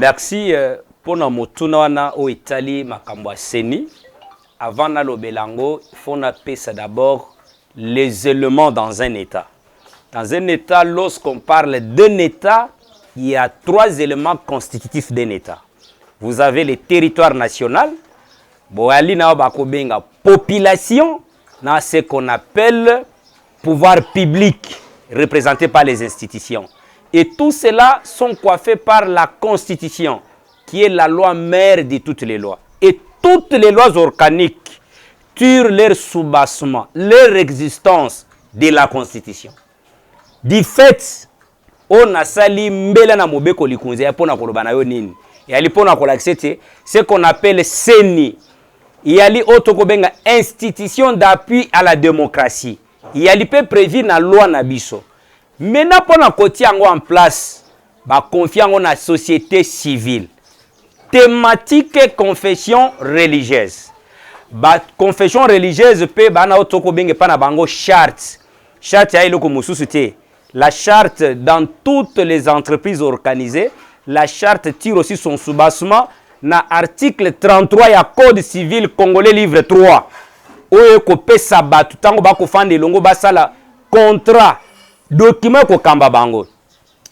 Merci pour nos moutounawana au Italie makambwa seni. Avant na lobelango, il faut appeler ça d'abord les éléments dans un État. Dans un État, lorsqu'on parle d'un État, il y a 3 éléments constitutifs d'un État. Vous avez le territoire national, population, ce qu'on appelle pouvoir public, représenté par les institutions. Et tout cela sont coiffés par la Constitution, qui est la loi mère de toutes les lois. Et toutes les lois organiques tirent leur soubassement, leur existence de la Constitution. Du fait, on a sali mbela na mobeko likunze ya pona kolobana yo nini. Ya li pona kolakisete, ce qu'on appelle CENI. Il y a li otokobenga institution d'appui à la démocratie. Il y a li pe prévu na loi na biso. Maintenant pona koti yango en place, ba confier yango na société civile. Thématique confession religieuse. Ba confession religieuse pe bana otokobenga pa na bango charte. Charte ya iloko mususu te. La charte, dans toutes les entreprises organisées, la charte tire aussi son soubassement dans l'article 33 du Code civil congolais, livre 3. Où il sabat tout temps bako fande longo basala contrat document ko kamba bango.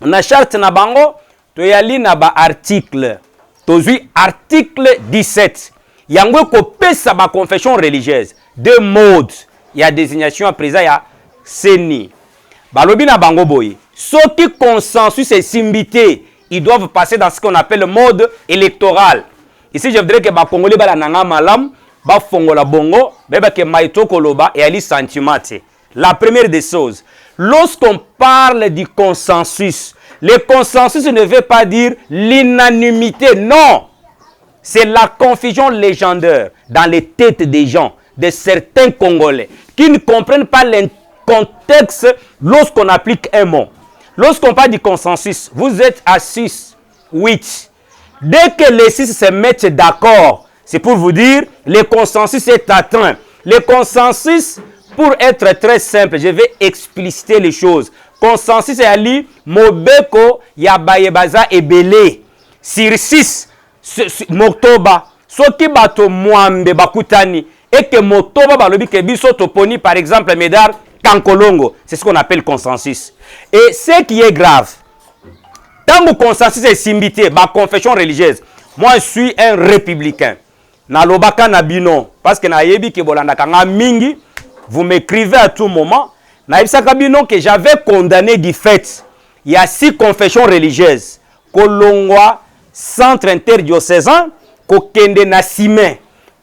Na charte na bango to yali na ba article. Tozui article 17. Yango ko pesa ba confession religieuse. Deux modes. Il y a désignation à présent, il y a CENI. Balobi na bango boye. Ceux qui consensus et simbité, ils doivent passer dans ce qu'on appelle le mode électoral. Ici, je voudrais que ba Congolais ba la nanga malam, ba fongola bongo, ba ke maito koloba et ali sentimate. La première des choses, lorsqu'on parle du consensus, le consensus ne veut pas dire l'unanimité, non. C'est la confusion légendaire dans les têtes des gens, de certains Congolais, qui ne comprennent pas contexte lorsqu'on applique un mot. Lorsqu'on parle du consensus, vous êtes à 6, 8. Dès que les 6 se mettent d'accord, c'est pour vous dire, le consensus est atteint. Le consensus, pour être très simple, je vais expliciter les choses. Consensus est ali, mobeko, yabayebaza et belé. Sur 6, motoba, soki bato mwambe bakutani, et que motoba balobi ke biso toponi, par exemple, medar, Kankolongo, c'est ce qu'on appelle consensus. Et ce qui est grave, tant que consensus est simbité, ma confession religieuse, moi je suis un républicain. Na lobaka na bino, parce que na yebi ke bolanda kanga mingi, vous m'écrivez à tout moment, na yebisaka bino que j'avais condamné du fait, il y a 6 confessions religieuses, kolongwa, centre interdiocésain, kokende na sime,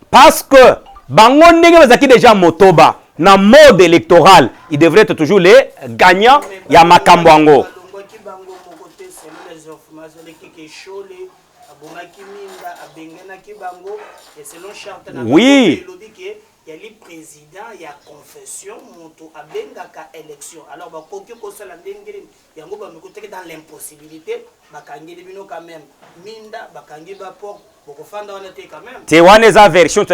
parce que, bango ndenge bazaki déjà motoba, dans le mode électoral, il devrait être toujours les gagnants. Il y a Makambwango. Oui. Il y a le président, il y a confession, il y a élection. Alors, il y a dans l'impossibilité, quand même. Minda, c'est une version qui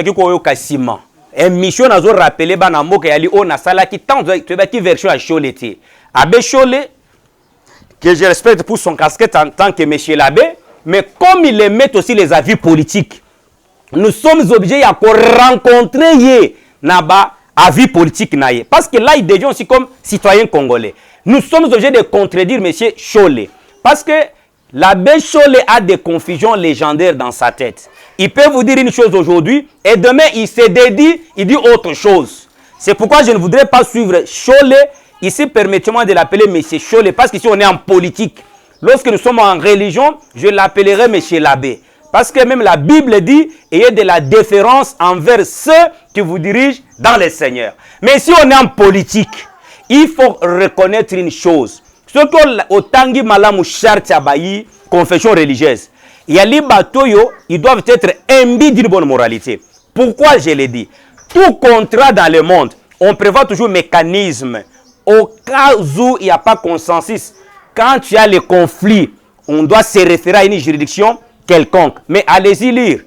émission nazo rappelé bana mboka yali ona sala ki tant de qui version à Choleté. Abbé Cholet que je respecte pour son casquette en tant que monsieur l'abbé, mais comme il émet aussi les avis politiques, nous sommes obligés à rencontrer naba avis politique naie parce que là il devient aussi comme citoyen congolais. Nous sommes obligés de contredire monsieur Cholet parce que l'abbé Cholet a des confusions légendaires dans sa tête. Il peut vous dire une chose aujourd'hui et demain il se dédie, il dit autre chose. C'est pourquoi je ne voudrais pas suivre Cholet. Ici, permettez-moi de l'appeler monsieur Cholet parce qu'ici on est en politique. Lorsque nous sommes en religion, je l'appellerai monsieur l'abbé. Parce que même la Bible dit, ayez de la déférence envers ceux qui vous dirigent dans le Seigneur. Mais si on est en politique, il faut reconnaître une chose. Ceux qui ont tangi malamu charte abayi, confession religieuse, il y a les bateaux, ils doivent être imbus d'une bonne moralité. Pourquoi je l'ai dit? Tout contrat dans le monde, on prévoit toujours un mécanisme. Au cas où il n'y a pas consensus, quand tu as les conflits, on doit se référer à une juridiction quelconque. Mais allez-y lire.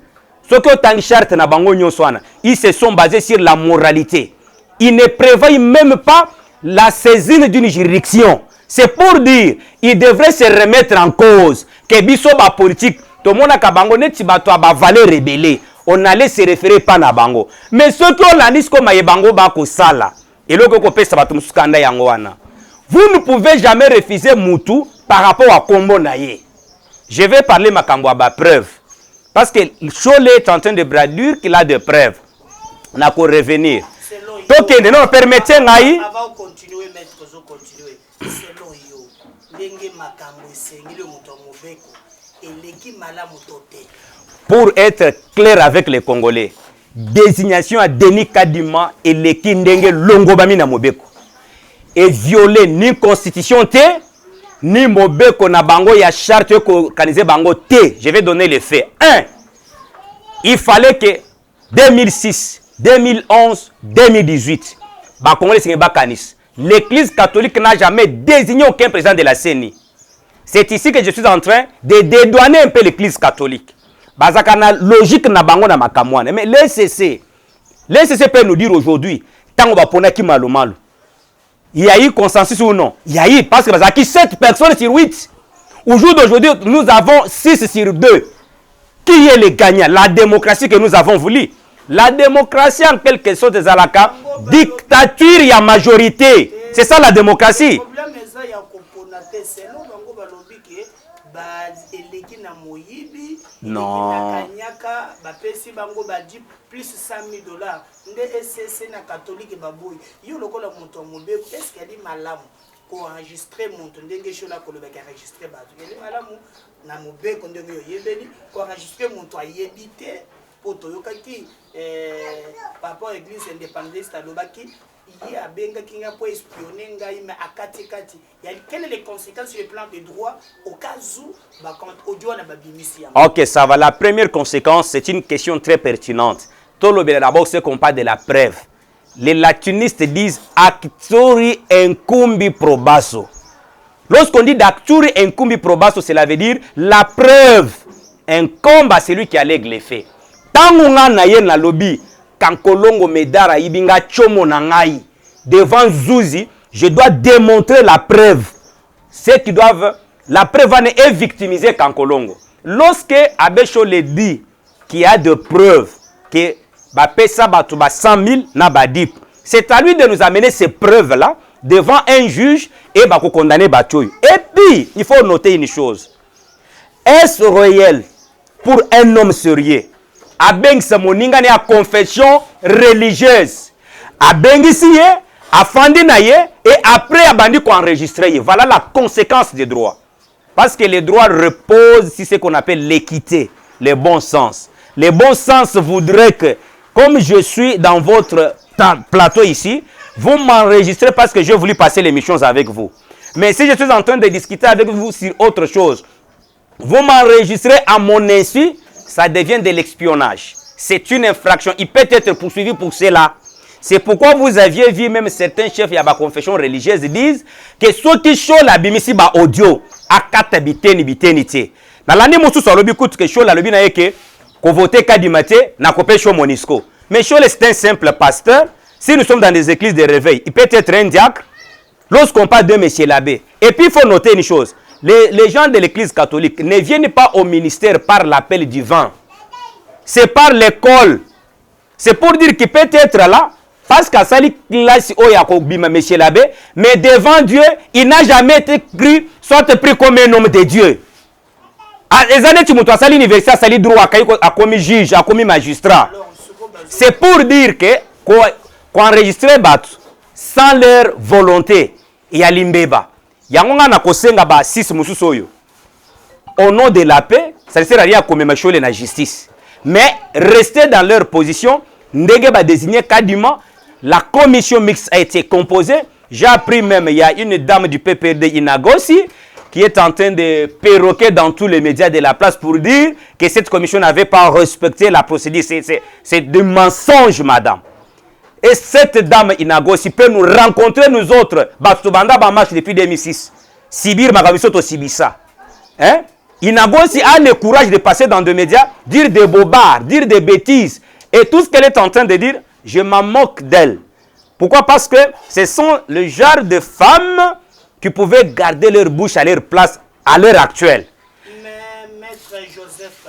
Ceux qui ont charte na bango nyoswana, ils se sont basés sur la moralité. Ils ne prévoient même pas la saisine d'une juridiction. C'est pour dire, ils devraient se remettre en cause. Que biso ba politique, tout le monde a bango neti bato a valeur rebelle. On allait se référer pas na bango. Mais ceux qui ont l'andis comme bango ba ko sala. Et le ko pesa bato musukanda yango wana. Vous ne pouvez jamais refuser Moutou par rapport à Kombo Naye. Je vais parler makambo ba preuve. Parce que Cholet est en train de bradur qu'il a des preuves. On a qu'à revenir. Donc, non, permettez ngai. Avant de continuer, maître, continuer. Selon yo, l'engue makambo sengile muto mobeko, et l'équipe mala mutote. Pour être clair avec les Congolais, désignation à Denis Kadima et l'équipe ndenge longobami na mobeko. Et violer ni constitution te, ni mobeko na bango ya charte ko kanize bango te. Je vais donner les faits. 1. Il fallait que 2006, 2011, 2018, l'Église catholique n'a jamais désigné aucun président de la CENI. C'est ici que je suis en train de dédouaner un peu l'Église catholique. Bazakana logique na bango na makamwane. Mais l'ECC peut nous dire aujourd'hui, tant on va prendre qui malo malo. Il y a eu consensus ou non? Il y a eu, parce que Bazaki 7 personnes sur 8. Au jour d'aujourd'hui, nous avons 6 sur 2. Qui est le gagnant? La démocratie que nous avons voulu. La démocratie, en quelque sorte, des alaka, dictature, il y a majorité. C'est ça la démocratie. Le problème est ça, il y a componaté. C'est là où on va lobby que l'équipe na moyibi, non. Kanyaka, bapesi bango badi plus $100,000. Nde SCC na catholique baboy. Yo lokola moto mobeko, est-ce qu'il y a dit malamu? Pour enregistrer mon ndenge chola ko lobeka enregistrer ba. Ele malamu na mobeko ndenge yo yebeli, ko enregistrer mon to yebité. Toyokaki papa église indépendantiste alobaki il a benga kinga pour espionner ngai mais akati kati il y a quelles les conséquences sur le plan des droits au cas où ba quand audio na babimisi. OK, ça va. La première conséquence, c'est une question très pertinente. Tolobela d'abord ce qu'on parle de la preuve. Les latinistes disent actori incumbi probasso. Lorsqu'on dit d'actori incumbi probasso, cela veut dire la preuve incombe à celui qui allègue les faits. Tango nga na ye na lobby kankolongo medara ibinga chomo na ngai devant Zouzi, je dois démontrer la preuve. Ceux qui doivent la preuve est victimiser kankolongo. Lorsque Abecho le dit qu'il y a de preuves que ba pesa batu ba 100,000 na badip, c'est à lui de nous amener ces preuves là devant un juge et ba ko condamner batoy. Et puis il faut noter une chose. Est-ce réel pour un homme sérieux? Abengisa moninga ne a confession religieuse. Abengisi ye, afandi na ye, et après abandi ko enregistrer ye. Voilà la conséquence des droits. Parce que les droits reposent sur ce qu'on appelle l'équité, le bon sens. Le bon sens voudrait que, comme je suis dans votre plateau ici, vous m'enregistrez parce que j'ai voulu passer l'émission avec vous. Mais si je suis en train de discuter avec vous sur autre chose, vous m'enregistrez à mon insu, ça devient de l'espionnage. C'est une infraction. Il peut être poursuivi pour cela. C'est pourquoi vous aviez vu même certains chefs de la confession religieuse disent que ceux qui sont la bimisi ba audio à 4 biteni te. Dans l'année mosu sur lobi coûte que show la lobi na yeke ko voter kadimate na kopé show Monisco. Mais show c'est un simple pasteur. Si nous sommes dans des églises de réveil, il peut être un diacre. Lorsqu'on parle de monsieur l'abbé. Et puis il faut noter une chose. Les gens de l'église catholique ne viennent pas au ministère par l'appel divin. C'est par l'école. C'est pour dire qu'il peut être là, parce qu'à Sali classe Oyakobima, monsieur l'abbé, mais devant Dieu, il n'a jamais été pris, soit pris comme un homme de Dieu. À les années tu montes à l'université, à Sali droit, à commis juge, à commis magistrat. C'est pour dire que qu'on enregistre sans leur volonté, il y a l'imbeba. Yangonga na kosenga ba 6 mususoyo. Au nom de la paix, ça ne sert à rien comme machole la justice. Mais rester dans leur position, ndenge ba désigner quasiment la commission mixte a été composée. J'ai appris même il y a une dame du PPRD Inagosi qui est en train de perroquer dans tous les médias de la place pour dire que cette commission n'avait pas respecté la procédure. C'est du mensonge, madame. Et cette dame Inagosi peut nous rencontrer, nous autres. Batubanda ba marche depuis 2006. Sibir Magamisoto Sibissa. Hein? Inagosi a le courage de passer dans des médias, dire des bobards, dire des bêtises. Et tout ce qu'elle est en train de dire, je m'en moque d'elle. Pourquoi? Parce que ce sont le genre de femmes qui pouvaient garder leur bouche à leur place à l'heure actuelle. Mais Maître Joseph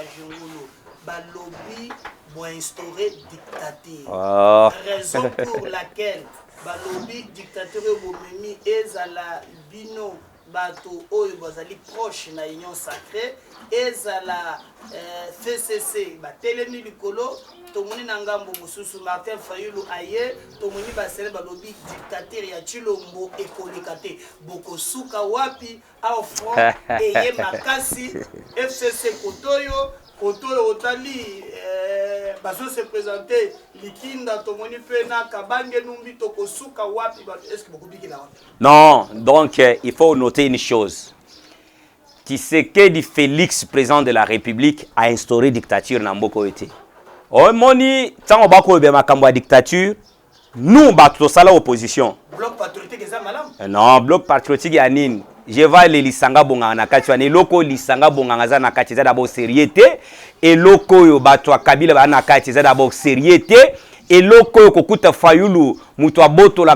instaurer dictature. Oh. Raison pour laquelle balobi dictature bomemi ezala bino bato oyo bazali proche na union sacrée ezala FCC batelemi likolo tomoni na ngambo mususu Martin Fayulu aye tomoni basele balobi dictature ya Chilombo ekolekate bokosuka wapi au front eye makasi FCC kotoyo otali baso se présenter likinda tomoni pena kabange numbi tokosuka wapi est-ce que beaucoup biki la wapi? Non, donc il faut noter une chose. Tshisekedi Félix, président de la République, a instauré dictature na mboko ete. O moni tango bako be makambo dictature, nous bato sala opposition. Bloc patriotique eza malamu? Non, bloc patriotique ya nini? Je vais les lisanga bonga na kati wana loko lisanga bonga za na kati za d'abord sérieuxté et loko yo bato akabila ba na kati za d'abord sérieuxté et loko yo kokuta Fayulu muto aboto la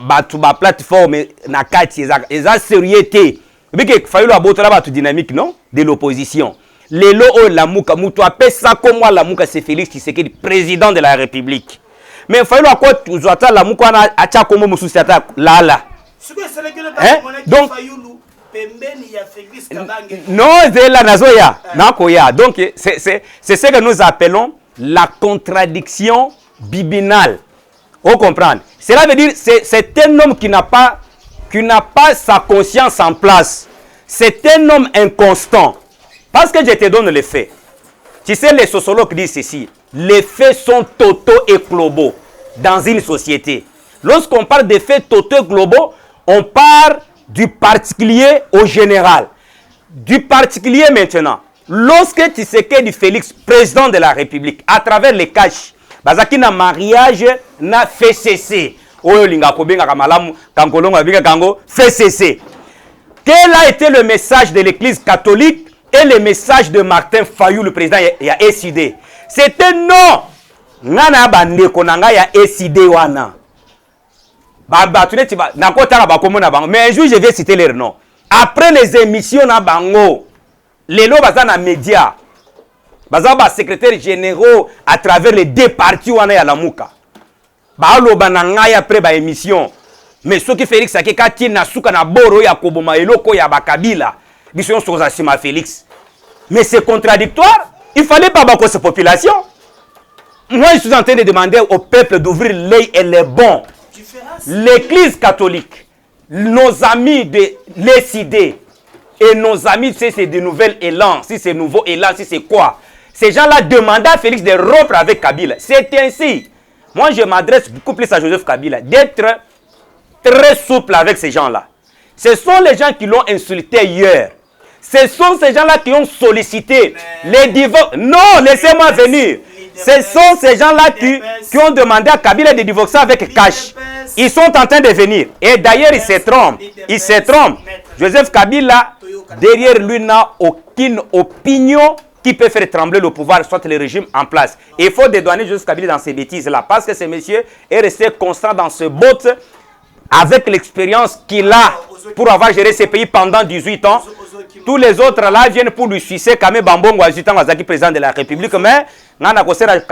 bato ba plateforme na kati eza sérieuxté bike Fayulu aboto la bato dynamique non de l'opposition lelo o la muka muto apesa comme moi la muka c'est Félix Tshisekedi président de la République mais Fayulu akwa tuzwata la muka na acha komo mususi ata lala. Donc, non, c'est la nazoya, nakoya. Donc, c'est ce que nous appelons la contradiction bibinale. Vous comprenez? Cela veut dire c'est un homme qui n'a pas sa conscience en place. C'est un homme inconstant. Parce que je te donne les faits. Tu sais, les sociologues disent ceci. Les faits sont totaux et globaux dans une société. Lorsqu'on parle des faits totaux et globaux, on part du particulier au général. Du particulier maintenant. Lorsque Tshisekedi Félix, président de la République, à travers les caches, bazaki na mariage na FCC. Oyo linga kobenga kamalamu kankolonga binga kango FCC. Quel a été le message de l'Église catholique et le message de Martin Fayulu, le président ya SID? C'était non. Ngana bande konanga ya SID wana. Mais un jour, je vais citer leur nom. Après les émissions na bango, les lots bazan na médias, bazan ba secrétaire généraux à travers les deux partis wana ya lamuka. Ba lo bananga ya après ba émission. Mais ce qui Félix akeka ti na suka na boro ya koboma eloko ya bakabila. Biso soza sima Félix. Mais c'est contradictoire. Il fallait pas bako cette population. Moi, je suis en train de demander au peuple d'ouvrir l'œil et les bons. L'église catholique, nos amis de l'ECD et nos amis, si c'est de nouvel élan, si c'est nouveau élan, si c'est quoi, ces gens-là demandaient à Félix de rompre avec Kabila. C'est ainsi. Moi, je m'adresse beaucoup plus à Joseph Kabila, d'être très souple avec ces gens-là. Ce sont les gens qui l'ont insulté hier. Ce sont ces gens-là qui ont sollicité les divorces. Non, laissez-moi venir. Ce sont ces gens-là qui ont demandé à Kabila de divorcer avec Kash. Ils sont en train de venir. Et d'ailleurs, ils se trompent. Ils se trompent. Joseph Kabila, derrière lui, n'a aucune opinion qui peut faire trembler le pouvoir, soit le régime en place. Et il faut dédouaner Joseph Kabila dans ces bêtises-là. Parce que ce monsieur est resté constant dans ce boat avec l'expérience qu'il a pour avoir géré ce pays pendant 18 ans. Tous les autres là viennent pour lui sucer Kame Bambongo à 18 ans, président de la République. Mais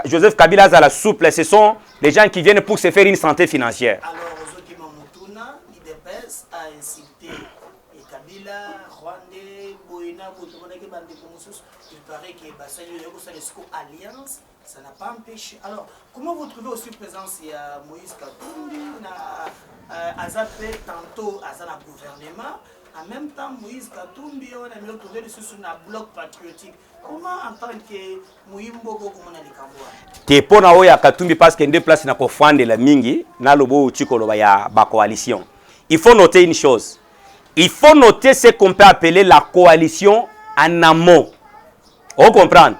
Joseph Kabila à la souple, ce sont les gens qui viennent pour se faire une santé financière. Alors, Ozoki Mamutuna, l'IDPS a incité Kabila, Rwandais, Boina, Boutouronaki, Bandekoumousous. Il paraît que Bassayo Yogosalesco Alliance, ça n'a pas empêché. Alors, comment vous trouvez aussi présence il y a Moïse Katumbi, Azapé, tantôt Azana gouvernement. En même temps, Moïse Katumbi, on a mis retrouvé sur un bloc patriotique. Comment en tant que Moïmbo, comment on a les Kamboua? Te pona oya Katumbi parce qu'il y a deux places na kofande la mingi na lobo chikolo ya ba coalition. Il faut noter une chose. Il faut noter ce qu'on peut appeler la coalition en amont. On comprend?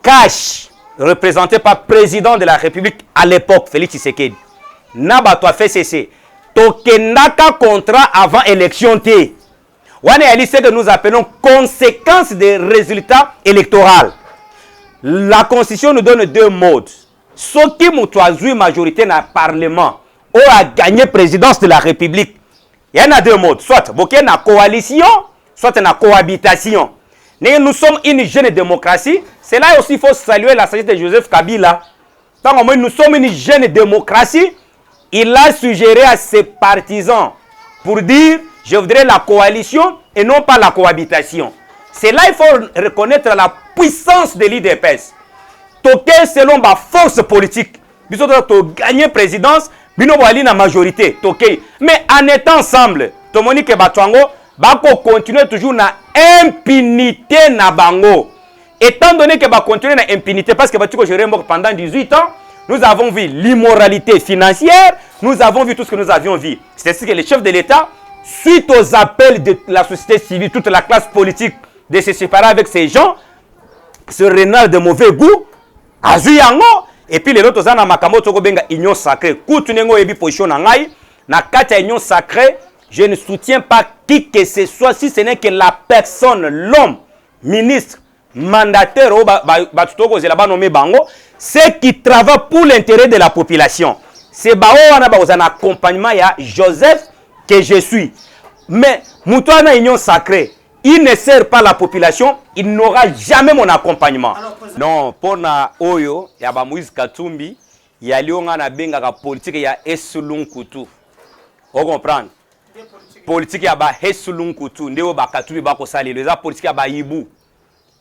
Kash, représenté par le président de la République à l'époque, Félix Tshisekedi, n'a pas fait cesser. Tokenaka contrat avant élection T. C'est ce que nous appelons conséquence des résultats électoraux. La constitution nous donne deux modes. Ceux qui ont une majorité dans le Parlement ou a gagné présidence de la République. Il y en a deux modes. Soit il y a une coalition, soit une cohabitation. Nous sommes une jeune démocratie. C'est là aussi qu'il faut saluer la sagesse de Joseph Kabila. Tant que nous sommes une jeune démocratie, il a suggéré à ses partisans pour dire je voudrais la coalition et non pas la cohabitation. C'est là qu'il faut reconnaître la puissance de l'IDPS. Toké selon ma force politique. Biso to gagner présidence, bino boali na majorité, toké. Mais en étant ensemble, tomoni ke batwango bako continuer toujours na impunité na bango. Étant donné que ba continuer na impunité parce que batiko gérer pendant 18 ans, nous avons vu l'immoralité financière, nous avons vu tout ce que nous avions vu. C'est-à-dire que le chef de l'État, suite aux appels de la société civile, toute la classe politique de se séparer avec ces gens, ce renard de mauvais goût, azuyango, et puis les autres na makambo toko benga union sacrée. Koutunengo ebi position na ngai, na kati union sacrée, je ne soutiens pas qui que ce soit si ce n'est que la personne, l'homme, ministre, mandataire, nommé bango, ceux qui travaillent pour l'intérêt de la population. C'est un accompagnement à Joseph que je suis. Mais Moutouana Union Sacrée, il ne sert pas la population, il n'aura jamais mon accompagnement. Alors, non, pour na Oyo, il y a Moïse Katumbi, il y a Lyonga Benga politique, il y a Essulun Koutou. Vous comprenez? Politique, il y a Essulun Koutou, Ndeo Bakatoubi Bakosali, les politiques, il y a Ibu.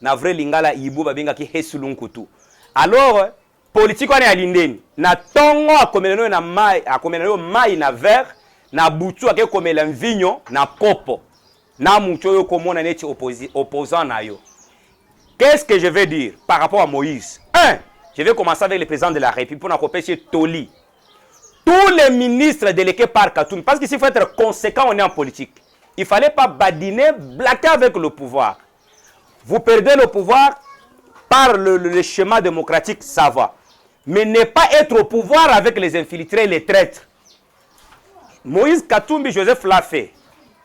Na vrai lingala Ibu Babenga ki Essulun Koutou. Alors, politique on est à l'indeni. Na tongo a komelano na mai, a komelano mai na verre, na butu a komela vinyo na kopo. Na mucho yo komona neti opposant na yo. Qu'est-ce que je vais dire par rapport à Moïse? Un, je vais commencer avec le président de la République pour n'empêcher Toli. Tous les ministres délégués par Katoum, parce qu'ici il faut être conséquent, on est en politique. Il ne fallait pas badiner, blaquer avec le pouvoir. Vous perdez le pouvoir par le schéma démocratique, ça va. Mais ne pas être au pouvoir avec les infiltrés, les traîtres. Moïse Katumbi, Joseph l'a fait.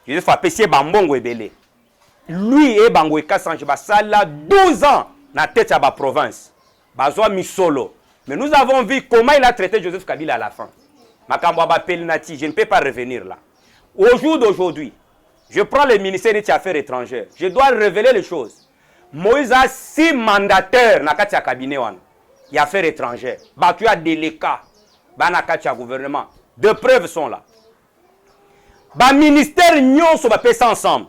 Joseph a payé Bambongo Ebele. Lui et Bango Kassange Basala 12 ans dans la tête de la province. Bazoa Misolo. Mais nous avons vu comment il a traité Joseph Kabila à la fin. Makambwa Pelinati, je ne peux pas revenir là. Au jour d'aujourd'hui, je prends le ministère des Affaires étrangères. Je dois révéler les choses. Moïse a 6 mandataires dans le cabinet des Affaires étrangères. Tu as des cas dans le gouvernement. De preuves sont là. Le ministère Nyon se fait ensemble.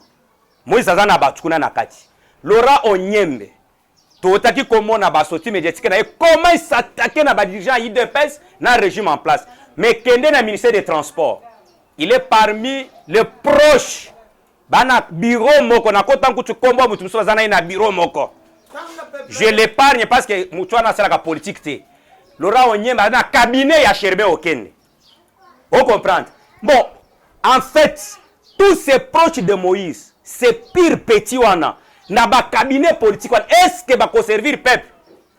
Moïse a battu na kati. Laura Onyembe. Totaki comment na basoti médiatique comment il s'attaquait na dirigeant IDPS na régime en place. Mais Kende na ministère des Transports. Il est parmi les proches. Bana bureau moko na kota nkutu kombo mutu so zana na bureau moko. Je l'épargne parce que mutu na sala ka politique té. Laura Onyemba na cabinet ya Sherbe Okende. Vous comprenez? Bon, en fait, tous ces proches de Moïse, ces pires petits wana na ba cabinet politique, est-ce que va servir le peuple?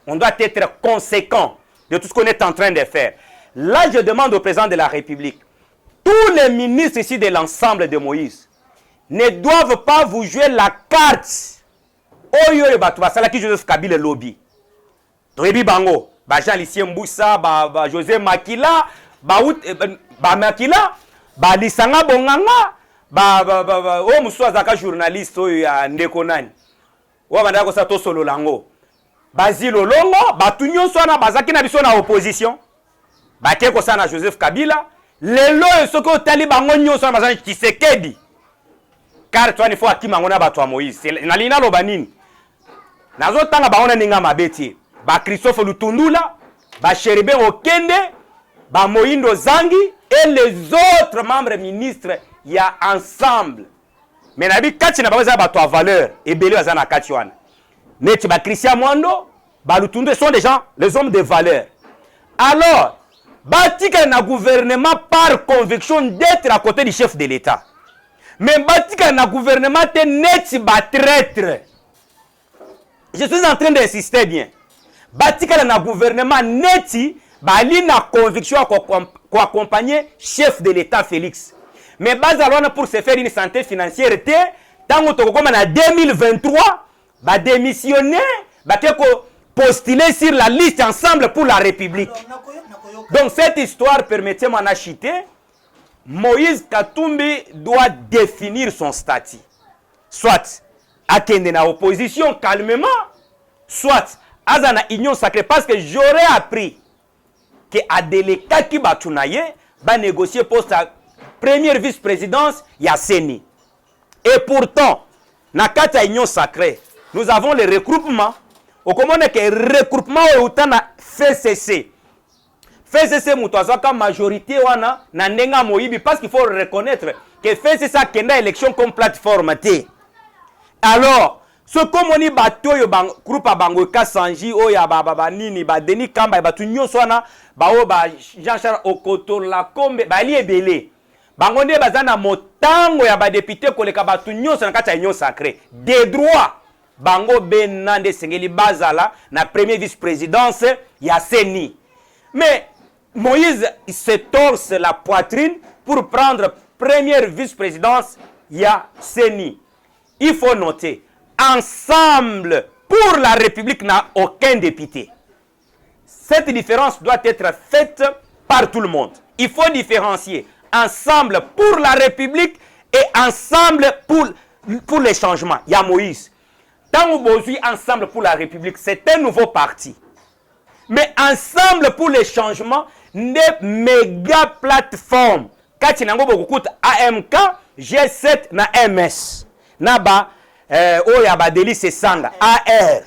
On doit être conséquent de tout ce qu'on est en train de faire. Là, je demande au président de la République, tous les ministres ici de l'ensemble de Moïse ne doivent pas vous jouer la carte. Oyo le batou basala ki Joseph Kabila lobby. Toyebi bango, ba Jean Lucien Mboussa, ba José Makila, ba Makila, ba Lisanga Bonganga, o muswa zaka journaliste oyo ya ndeko nani. Wa banda ko sa to solo lango. Bazilo longo, batu nyonso na bazaki na biso na opposition. Ba ke ko sa na Joseph Kabila, lelo soko tali bango nyonso na bazaki Tshisekedi. Car toi, il faut qu'il m'en ait Moïse. Nalina Lobanine. Nazo tanga baona ninga mabeti. Ba Christophe Lutundula, ba Sherbe Okende, ba Moindo Zangi et les autres membres ministres, il y a ensemble. Mais nabi kati na baza ba to valeur et belé azana kati wana. Neti ba Christian Mwando, ba Lutundu sont des gens, les hommes de valeur. Alors, batika na gouvernement par conviction d'être à côté du chef de l'État. Mais batika na gouvernement te neti ba traître. Je suis en train d'insister bien. Batika na gouvernement neti ba li na conviction ko accompagner chef de l'État Félix. Mais bazalona pour se faire une santé financière te tango to comme en 2023 ba démissionner ba ko postuler sur la liste ensemble pour la République. Donc cette histoire permettez-moi d'acheter. Moïse Katumbi doit définir son statut. Soit akende na opposition calmement, soit aza na union sacrée, parce que j'aurais appris que Adeleka ki batunaye va négocier poste à première vice-présidence ya Seni. Et pourtant, na kata union sacrée, nous avons le regroupement. Au commande que regroupement est na FCC. FCC mutazaka majorité wana na nenga moyibi, parce qu'il faut reconnaître que FCC a kenda élection comme plateforme té. Alors, ce comme on y bato yo bang groupe a bango Kasanji o ya baba nini ba Denis Kamba ba tunyo swana ba o ba Jean-Charles Okoto la kombe ba li ebele. Bango nde bazana motango ya ba député koleka ba tunyo swana kata union sacrée. Des droits bango benande sengeli bazala na premier vice-présidence ya Seni. Mais Moïse il se torse la poitrine pour prendre première vice-présidence ya Seni. Il faut noter, ensemble pour la République n'a aucun député. Cette différence doit être faite par tout le monde. Il faut différencier ensemble pour la République et ensemble pour les changements. Il y a Moïse. Tant que vous ensemble pour la République, c'est un nouveau parti. Mais ensemble pour les changements, des méga plateformes. Quand il y a AMK, G7 na MS. Naba, Oyaba Délice Sanga, AR.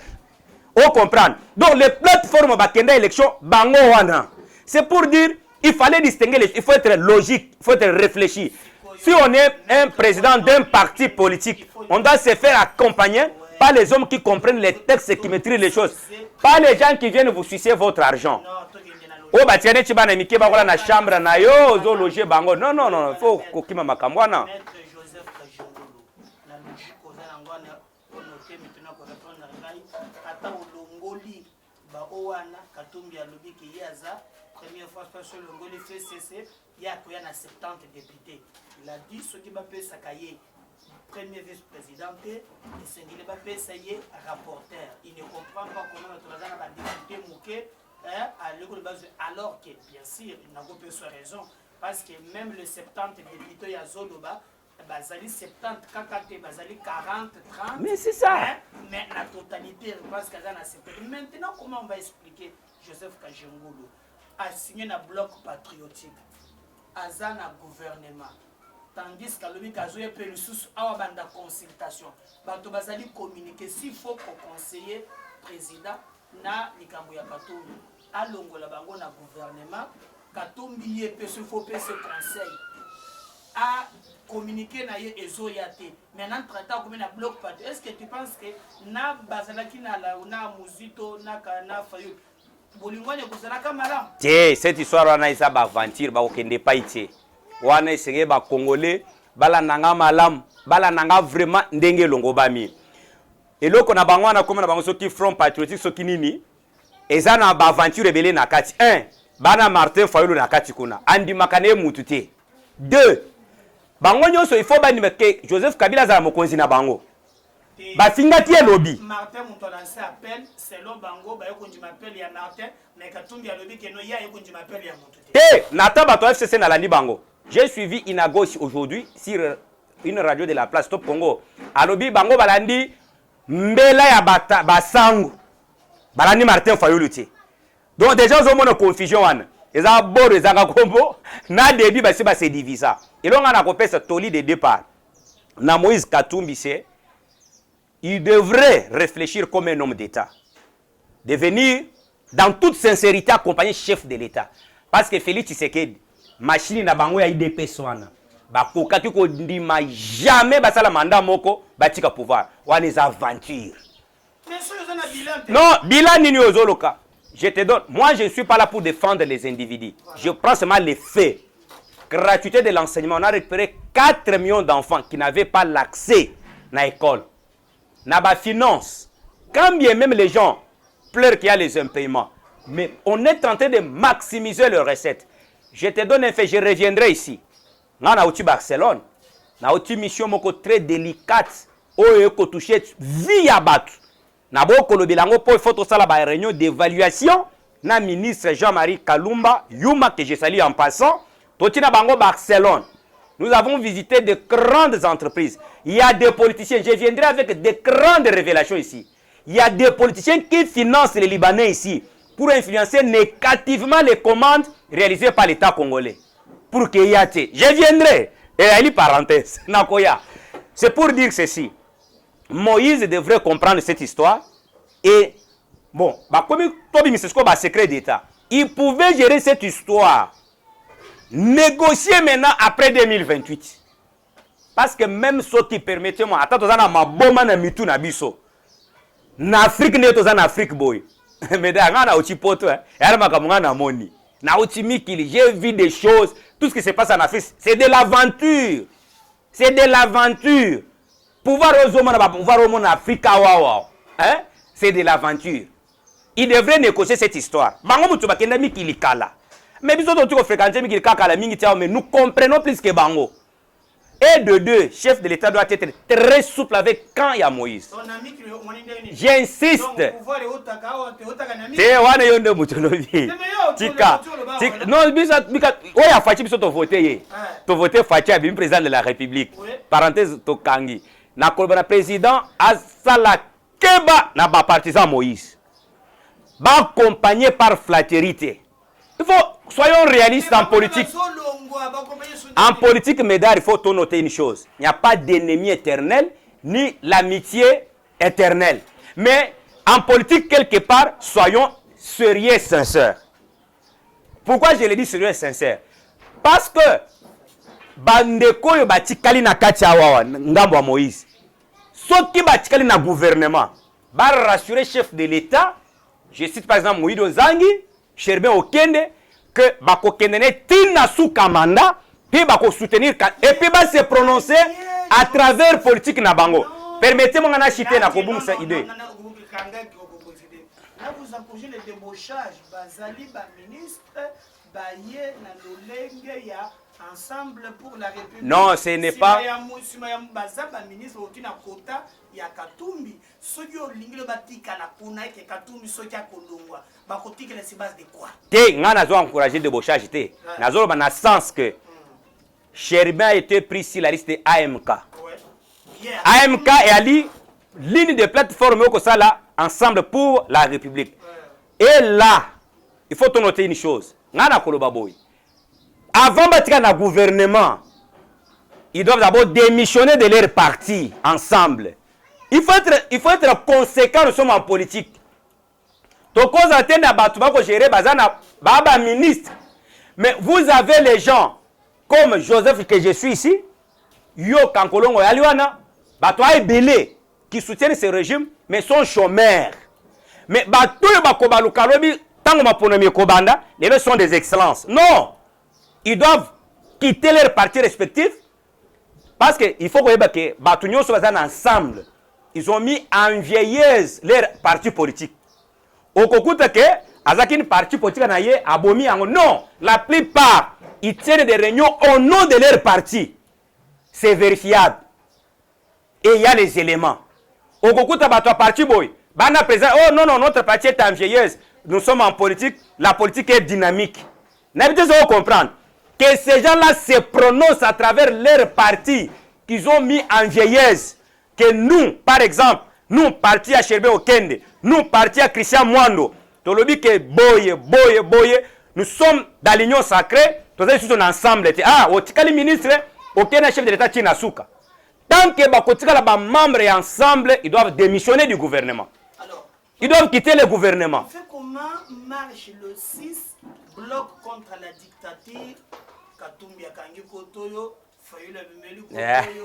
On comprend. Donc les plateformes bakenda élection, bango wana. C'est pour dire, il fallait distinguer, il faut être logique, il faut être réfléchi. Si on est un président d'un parti politique, on doit se faire accompagner par les hommes qui comprennent les textes et qui maîtrisent les choses. Pas les gens qui viennent vous sucer votre argent. Oh, bah tiens, tu vas n'imiter pas la chambre, na yo, zo loger bango. Non, non, non, il faut kokima makamwana. Première fois sur le Ngoli FCC, il y a 70 députés. Il a dit ce qui va payer sa cahier. Premier vice-président, et ce qui va payer sa cahier rapporteur. Il ne comprend pas comment notre député Mouké à l'école base, alors que bien sûr, il n'a pas sur raison. Parce que même les 70 députés à Zoloba, Bazali 70, Kakate, Bazali 40, 30. Mais c'est ça. Mais la totalité, parce qu'il y a 70. Maintenant, comment on va expliquer Joseph Kajengulu a signé un bloc patriotique, a un gouvernement, tandis qu'à l'objet de Pelusus a une consultation. Bato bazali communiquer s'il faut qu'on conseiller président na likambo ya Katumbi. A longola bango na gouvernement, Katumbi ye pe s'il faut pe ce conseil. A communiquer na ye ezoyate. Maintenant traiter comme un bloc patriotique. Est-ce que tu penses que na bazalaki na la na muzito na kana fayu Tiens, cette histoire wana isa ba aventure ba okende pa ite. Wana esenge ba congolais bala nanga malam, bala nanga vraiment ndenge longo bami. Eloko na bango wana comme na bango soki front patriotique soki nini? Eza na ba aventure ebele na kati. 1. Bana Martin Fayulu na kati kuna. Andi makane mutu te. 2. Bango nyonso il faut banime ke Joseph Kabila za mokonzi na bango. Bafingati lobby. Martin muto lancé appel selon bango ba yoko ndima appel ya Martin mais Katumbi a lobby que no ya yoko ndima appel ya muto te. Nata bato FCC na landi bango. J'ai suivi Inagos aujourd'hui sur une radio de la place Top Congo. A lobby bango balandi mbela ya basangu. Balandi Martin Fayulu te. Donc déjà zo mona confusion wana. Eza boro ezanga kombo na début basi ba se divisa. Elonga na kopesa toli de départ. Na Moïse Katumbi c'est il devrait réfléchir comme un homme d'État. Devenir, dans toute sincérité, accompagner chef de l'État. Parce que Félix Tshisekedi, machine na bango ya IDP swana. Bakoka kiko ndima jamais basala mandat moko batika pouvoir. Wana les aventures. Non, bilan nini ozoloka. Je te donne. Moi, je ne suis pas là pour défendre les individus. Je prends seulement les faits. Gratuité de l'enseignement. On a récupéré 4 millions d'enfants qui n'avaient pas l'accès à l'école. Naba finance, quand bien même les gens pleurent qu'il y a les impayements, mais on est en train de maximiser leurs recettes. Je te donne un fait, je reviendrai ici. Dans la Barcelone, na une mission moko très délicate, où il faut toucher via battu. Na boko le bilango pour faut ça la réunion d'évaluation. Na ministre Jean-Marie Kalumba, Yuma que je salue en passant, totina bango Barcelone. Nous avons visité de grandes entreprises. Il y a des politiciens, je viendrai avec de grandes révélations ici. Il y a des politiciens qui financent les Libanais ici pour influencer négativement les commandes réalisées par l'État congolais. Pour qu'il y ait. Je viendrai. Et il y a une parenthèse. Nakoya. C'est pour dire ceci. Moïse devrait comprendre cette histoire. Et, bon, comme c'est un secret d'État, il pouvait gérer cette histoire. Négocier maintenant après 2028. Parce que même ce qui permettait moi, attends, ma bombe na mitu na biso. Na Afrique n'est pas en Afrique boy. Mais dans na uchi poto, yara makamunga na moni. Na uchi mikili, j'ai vu des choses, tout ce qui se passe en Afrique, c'est de l'aventure. C'est de l'aventure. Pouvoir au Afrique hein? C'est de l'aventure. Il devrait négocier cette histoire. Bango mutu bakenda mikili kala. Mais nous comprenons plus que Bango. Et de deux, chef de l'État doit être très souple avec quand il y a Moïse. J'insiste. Président de la République. Parenthèse, Tokangi. Le président Asala Keba n'a pas partisan Moïse. Accompagné par flatérité. Il faut, soyons réalistes en politique. En politique, Médard, il faut noter une chose. Il n'y a pas d'ennemi éternel, ni l'amitié éternelle. Mais en politique, quelque part, soyons sérieux et sincères. Pourquoi je le dis sérieux et sincère? Parce que bandeko yo batikali na kati awa ngambo wa Moïse. Soki batikali na gouvernement, ba rassurer chef de l'État, je cite par exemple Moïdo Zangi, Sherbin Okende, que bako kendene tina sous kamanda, puis bako soutenir et puis ba se prononcer à travers politique na bango. Permettez-moi d'en acheter na kobum cette idée. Là vous encouragez le débauchage, bazali ba ministre, baye na lolenge ya ensemble pour la République. Non, ce n'est pas. Ministre otina kota ya Katumbi. Soki olingi le batika na kuna ke Katumbi soki akolongwa. Bakotika la base de quoi? Té ngana zo encourager débauchage té. Nazo ba na sens que Sherbin a été pris sur la liste de AMK. AMK et Ali ligne de plateforme au ça ensemble pour la République. Et là, il faut noter une chose. Ngana koloba boy. Avant de gouvernement, ils doivent d'abord démissionner de leur parti ensemble. Il faut être conséquent, nous sommes en politique. Donc, vous avez gérer Baba ministre. Mais vous avez les gens comme Joseph que je suis ici, Yo Kankolongo Yaliwana, Batoa Belé, qui soutiennent ce régime, mais sont chômeurs. Mais Batoa Bakobalukalobi, Tango Maponomi Kobanda, les deux sont des excellences. Non! Ils doivent quitter leurs partis respectifs parce qu'il faut que Batunion soit ensemble. Ils ont mis en vieilleuse leur parti politique. Au cours que Azakin parti politique a abomi en non, la plupart ils tiennent des réunions au nom de leur parti. C'est vérifiable. Et il y a les éléments. Au cours de votre parti boy, Bana présent, oh non, notre parti est en vieilleuse. Nous sommes en politique, la politique est dynamique. N'habitez pas comprendre que ces gens-là se prononcent à travers leur parti qu'ils ont mis en vieillesse. Que nous, par exemple, nous, parti à Sherbin Okende, nous, parti à Christian Mwando, nous sommes dans l'union sacrée, nous sommes ensemble. Ah, au ministre, aucun chef de l'État tient souka. Tant que les membres sont ensemble, ils doivent démissionner du gouvernement. Alors, ils doivent quitter le gouvernement. On fait comment marche le 6 bloc contre la dictature? Katumbi akangi kotoyo, Fayulu Bimeli kotoyo,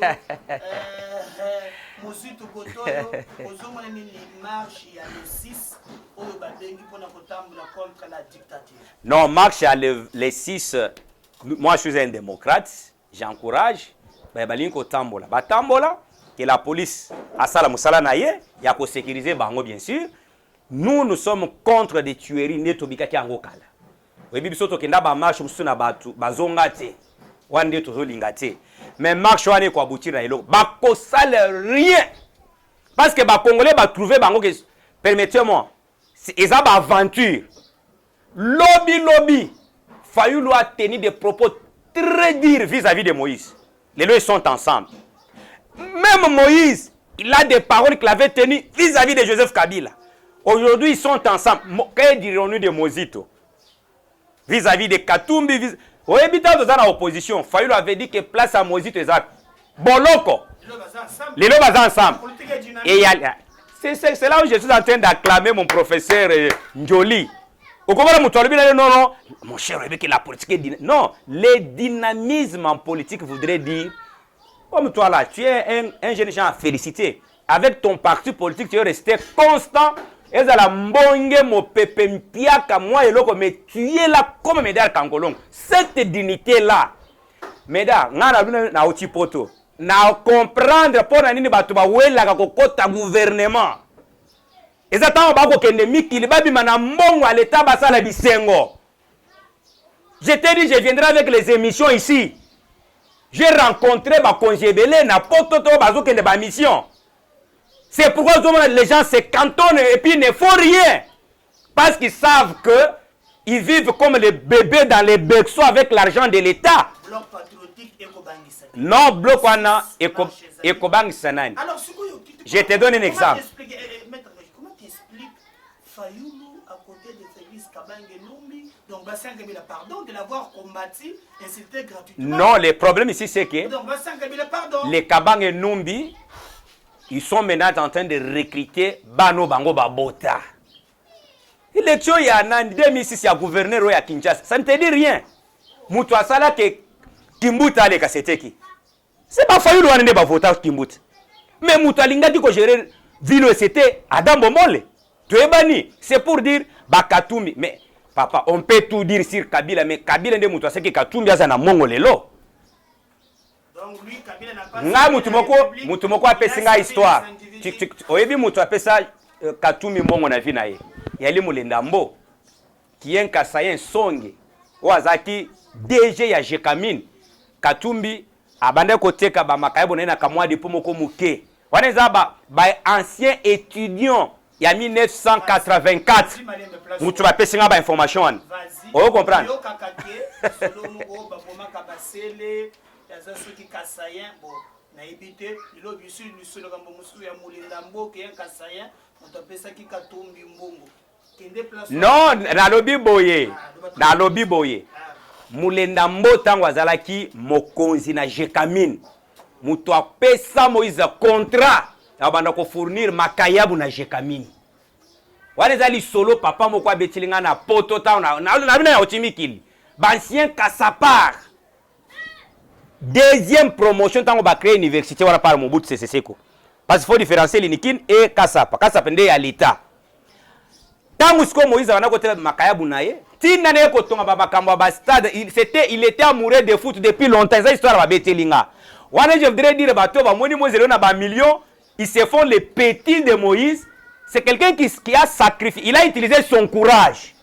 Moussitou kotoyo, ozomona ni marche ya le 6 oyo badengi pona kotambola contre la dictature. Non, marche à le 6, moi je suis un démocrate, j'encourage balingi kotambola. Batambola que la police asala musala na ye, ya ko sécuriser bango bien sûr. Nous sommes contre des tueries netobika ki angokala. Oui, biso kenda ba marche musuna batu bazonga te wande tozolinga te mais marche wane ko aboutir na elo ba ko sale rien parce que ba congolais ba trouver bango que permettez-moi c'est ça ba aventure lobby Fayulu a tenu des propos très dur vis-à-vis de Moïse. Les deux sont ensemble. Même Moïse, il a des paroles qu'il avait tenues vis-à-vis de Joseph Kabila. Aujourd'hui, ils sont ensemble. Que dirons-nous de Mozito? Vis-à-vis de Katumbi. Au habitant de la opposition, Fayulu avait dit que place à Mozito est Boloko. Les deux sont ensemble. Et c'est là où je suis en train d'acclamer mon professeur Njoli. Au contraire, non, mon cher, la politique est dynamique. Non, le dynamisme en politique voudrait dire, comme toi là, tu es un jeune gens à féliciter. Avec ton parti politique, tu es resté constant. Et ça la mbonge mo pepe mpiaka moi et loko, mais tu es là comme Médard Kangolong. Cette dignité là, Médard, na oti poto, na comprendre pour nini batu ba wela ka kokota gouvernement. Et ça tant ba ko kende mikili ba bima na mbongo à l'état basala bisengo. Je t'ai dit, je viendrai avec les émissions ici. J'ai rencontré ma congébélé na poto to bazo kende ba mission. C'est pourquoi les gens se cantonnent et puis ne font rien. Parce qu'ils savent qu'ils vivent comme les bébés dans les berceaux avec l'argent de l'État. Bloc patriotique Ekobangi Sanani. Non, bloc wana Ekobangi Sanani. Alors, je te donne un exemple. Comment tu expliques Fayulu à côté de Félix Kabange Numbi, donc Bassan Kabila, pardon, de l'avoir combattu, insulté gratuitement? Non, le problème ici c'est que donc, Bassan Kabila, pardon. Les Kabange Numbi, ils sont maintenant en train de recruter Bano Bango Babota. L'élection, il y a en 2006, il y a gouverneur à Kinshasa. Ça ne te dit rien. Moutoua Sala que Kimbuta a les cassettes. C'est pas Fayulu qui a voté Kimbuta. Mais Moutoua Linga qui a géré Vilo, c'était Adam Bomole. Tu es banni. C'est pour dire Bakatoumi. Mais papa, on peut tout dire sur Kabila, mais Kabila ne Moutoua, c'est que Katoumi a un mongolelo. Donc lui, Kabila n'a pas... Nga mutumoko apesi nga histoire. Oyebi mutu apesa Katumbi mbongo na vina ye. Yali Mulenda Mbo qui est un Kasayen songe. Oazaki DG ya Jekamine. Katumbi abande koteka ba makayebo na kamwa de pomoko muke. Waneza ba ancien étudiant ya 1984. Mutu apesi nga ba information. Vous comprenez? Qui Kassayen, bon, na évité, il a vu sur le Gambomusu ya Mulindambo qui est un Kassayen, on appelle ça qui Katumbi Mbongo. Non, na lobi boye. Na lobi boye. Mulindambo tango azalaki mokonzi na Jekamine. Mutu apesa Moïse contrat abanda ko fournir makayabu na Jekamine. Wanezali solo papa moko abetilinga na poto ta na otimikili. Bancien Kassapar. Deuxième promotion, quand on va créer une université, on va parler de Mobutu Sese Seko. Parce qu'il faut différencier l'Inikin et Kassapa. Kassapa est à l'État. Tant que Moïse a côté Makaya Bounaye, il était amoureux de foot depuis longtemps. C'est histoire de Betelinga. Je voudrais dire que millions, ils se font les petits de Moïse. C'est quelqu'un qui a sacrifié. Il a utilisé son courage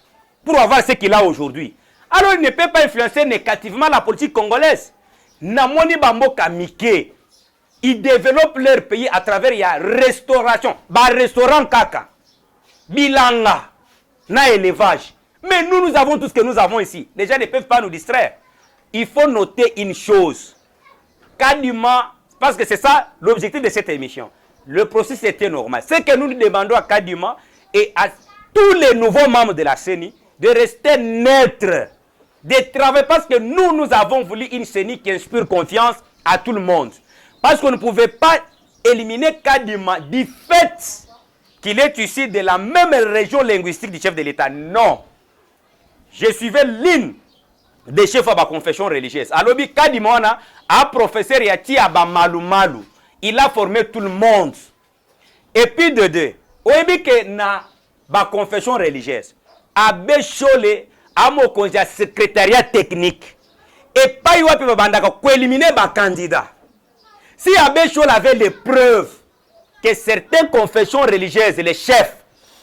pour avoir ce qu'il a aujourd'hui. Alors il ne peut pas influencer négativement la politique congolaise. Namoni Bamboka Mike, ils développent leur pays à travers la restauration, restaurant kaka, bilanga, na élevage. Mais nous avons tout ce que nous avons ici. Les gens ne peuvent pas nous distraire. Il faut noter une chose. Kadima, parce que c'est ça l'objectif de cette émission. Le processus était normal. Ce que nous demandons à Kadima et à tous les nouveaux membres de la CENI de rester neutres. De travailler parce que nous avons voulu une CENI qui inspire confiance à tout le monde. Parce qu'on ne pouvait pas éliminer Kadima du fait qu'il est issu de la même région linguistique du chef de l'État. Non. Je suivais l'une des chefs de la confession religieuse. Alors, Kadima a professeur Yati Aba Malou Malou. Il a formé tout le monde. Et puis de deux, oyebi que na ba confession religieuse, Abbé Cholé a mon conseil secrétariat technique. Et pas y a bandaka ko éliminer ba candidat. Si Abbé Cholé avait des preuves que certaines confessions religieuses, les chefs,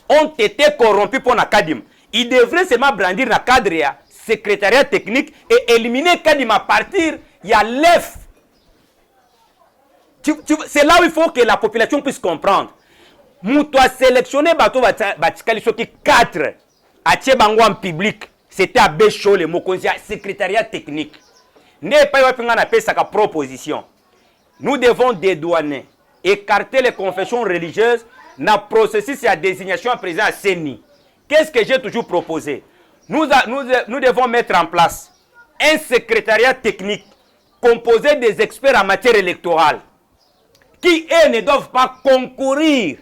ont été corrompus pour Kadim, il devrait seulement brandir na cadre ya secrétariat technique et éliminer Kadim à partir il y a l'EF. C'est là où il faut que la population puisse comprendre. Moutou a sélectionné bateau batikali soki 4 à Tchebango en public. C'était à Bécho, le Mokonzia, secrétariat technique. n'est pas une proposition. Nous devons dédouaner, écarter les confessions religieuses dans le processus de désignation à président à CENI. Qu'est-ce que j'ai toujours proposé? Nous devons mettre en place un secrétariat technique composé des experts en matière électorale qui, eux, ne doivent pas concourir.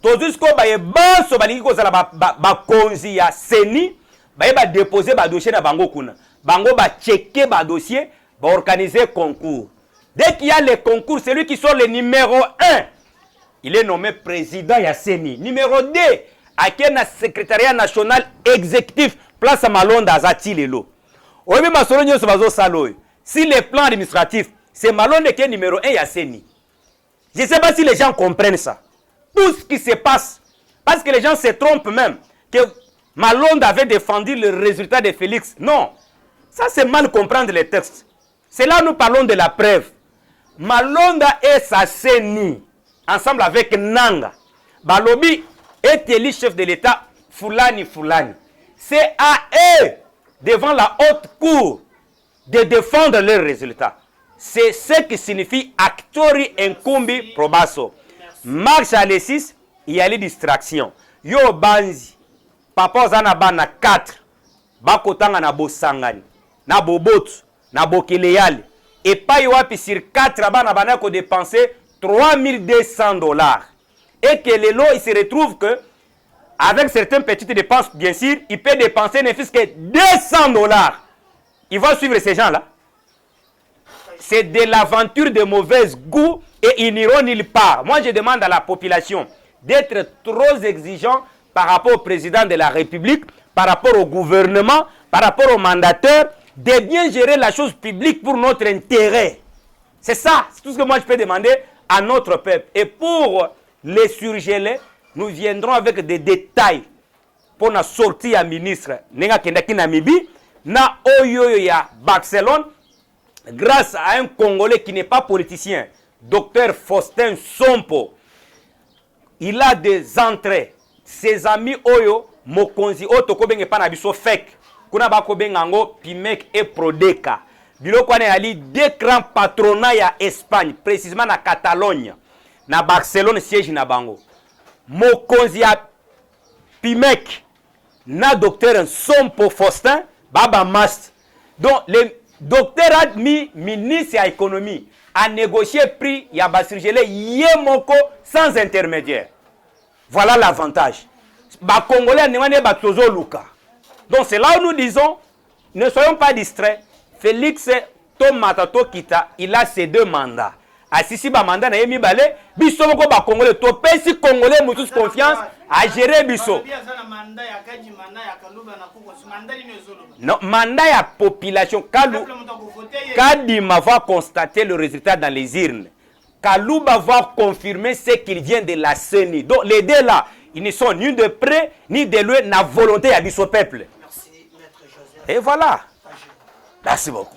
Tout jusqu'au baso balingi kozala ba konzi ya CENI ba déposer ba dossier na bango kuna. Bango ba checker ba dossier, ba organiser concours. Dès qu'il y a les concours, celui qui sort le numéro 1, il est nommé président ya CENI. Numéro 2, à qui na secrétariat national exécutif place à Malonda Azati lelo. Oyebi masolo nyoso bazo saloy. Si les plans administratifs, c'est Malonda qui est numéro 1 ya CENI. Je ne sais pas si les gens comprennent ça. Tout ce qui se passe, parce que les gens se trompent même, que Malonda avait défendu le résultat de Félix. Non, ça c'est mal comprendre les textes. C'est là où nous parlons de la preuve. Malonda et sa CENI, ensemble avec Nanga, Balobi est élu chef de l'État Fulani. C'est à eux, devant la haute cour, de défendre leurs résultats. C'est ce qui signifie actori incumbi probasso. Marche à l'E6, il y a les distractions. Yo banzi, papa zana bana 4, bakotanga na bosangani, na bobotu, na bokeleyali. Et pas yoapi sur 4 bana bana ko dépenser $3200. Et que le lot, il se retrouve que, avec certaines petites dépenses, bien sûr, il peut dépenser ne fût que $200. Il va suivre ces gens-là. C'est de l'aventure de mauvais goût et ils n'iront nulle part. Moi, je demande à la population d'être trop exigeant par rapport au président de la République, par rapport au gouvernement, par rapport aux mandataires, de bien gérer la chose publique pour notre intérêt. C'est ça, c'est tout ce que moi je peux demander à notre peuple. Et pour les surgeler, nous viendrons avec des détails pour la sortie à ministre Nenga Kendaki Namibi, na Oyo ya Barcelone, grâce à un Congolais qui n'est pas politicien, Dr Faustin Sompo. Il a des entrées. Ses amis Oyo, Mokonzi, Otoko Benge Panabiso Fek, Kuna Bako Bengango, Pimek et Prodeka. Biloko ane ali deux grands patronats ya Espagne, précisément na Catalogne, na Barcelone siège na bango. Mokonzi ya Pimek, na docteur Sompo Faustin, Baba Mast. Donc, le docteur a mis ministre à l'économie à négocier prix ya basirgele yemoko sans intermédiaire. Voilà l'avantage. Ba Congolais ne ba tozo luka. Donc c'est là où nous disons, ne soyons pas distraits. Félix Tomatato Kita, il a ses 2 mandats. Assisi ba mandat na yemi balé, biso moko ba Congolais to pesi Congolais mutus confiance à gérer biso. Non, mandat ya population Kadima va constater le résultat dans les urnes. Kalouba va confirmer ce qu'il vient de la CENI. Donc les deux là, ils ne sont ni de près ni de loin na volonté à biso peuple. Merci, Maître Joseph. Et voilà. Merci beaucoup.